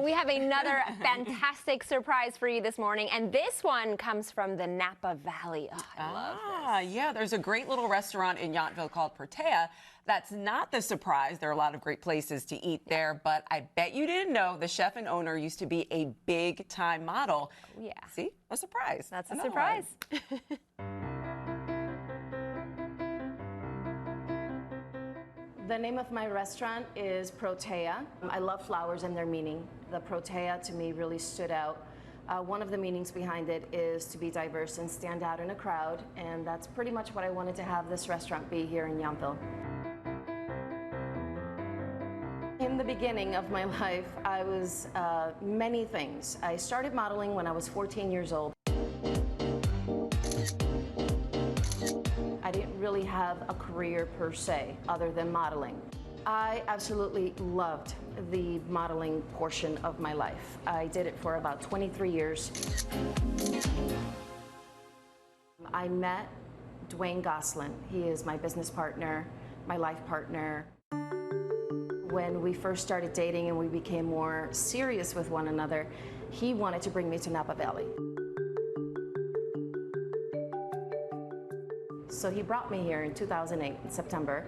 We have another fantastic surprise for you this morning, and this one comes from the Napa Valley. Oh, I love this. Yeah, there's a great little restaurant in Yountville called Protea. That's not the surprise. There are a lot of great places to eat there, but I bet you didn't know the chef and owner used to be a big-time model. Oh, yeah. See? A surprise. That's a surprise. The name of my restaurant is Protea. I love flowers and their meaning. The Protea to me really stood out. One of the meanings behind it is to be diverse and stand out in a crowd, and that's pretty much what I wanted to have this restaurant be here in Yountville. In the beginning of my life, I was many things. I started modeling when I was 14 years old. I didn't really have a career per se other than modeling. I absolutely loved the modeling portion of my life. I did it for about 23 years. I met Dwayne Gosselin. He is my business partner, my life partner. When we first started dating and we became more serious with one another, he wanted to bring me to Napa Valley. So he brought me here in 2008, in September,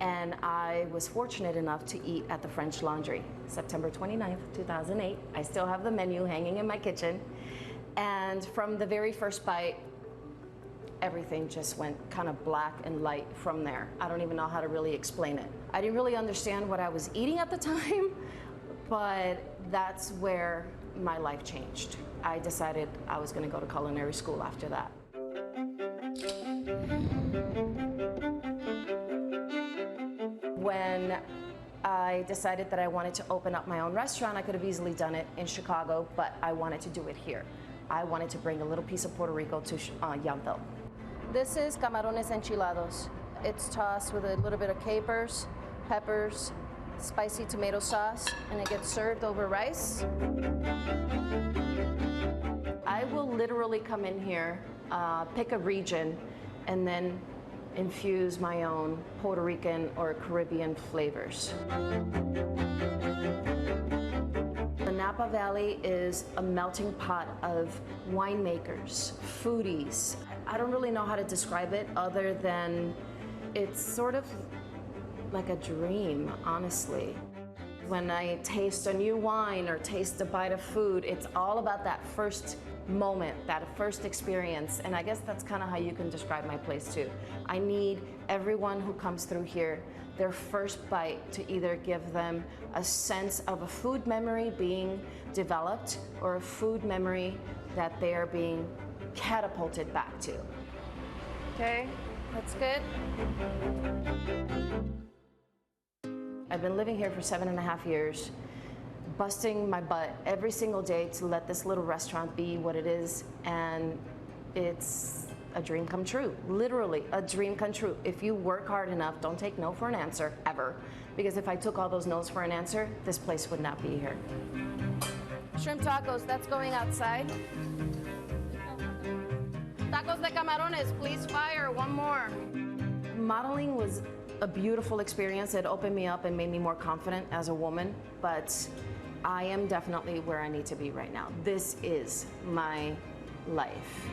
and I was fortunate enough to eat at the French Laundry, September 29th, 2008. I still have the menu hanging in my kitchen, and from the very first bite, everything just went kind of black and light from there. I don't even know how to really explain it. I didn't really understand what I was eating at the time, but that's where my life changed. I decided I was going to go to culinary school after that. When I decided that I wanted to open up my own restaurant, I could have easily done it in Chicago, but I wanted to do it here. I wanted to bring a little piece of Puerto Rico to Yountville. This is camarones enchilados. It's tossed with a little bit of capers, peppers, spicy tomato sauce, and it gets served over rice. I will literally come in here, pick a region, and then infuse my own Puerto Rican or Caribbean flavors. The Napa Valley is a melting pot of winemakers, foodies. I don't really know how to describe it other than it's sort of like a dream, honestly. When I taste a new wine or taste a bite of food, it's all about that first moment, that first experience, and I guess that's kind of how you can describe my place too. I need everyone who comes through here, their first bite to either give them a sense of a food memory being developed or a food memory that they are being catapulted back to. Okay, that's good. I've been living here for 7.5 years, busting my butt every single day to let this little restaurant be what it is, and it's a dream come true. Literally a dream come true. If you work hard enough, don't take no for an answer, ever. Because if I took all those no's for an answer, this place would not be here. Shrimp tacos, that's going outside. Tacos de camarones, please fire, one more. Modeling was a beautiful experience. It opened me up and made me more confident as a woman, but I am definitely where I need to be right now. This is my life.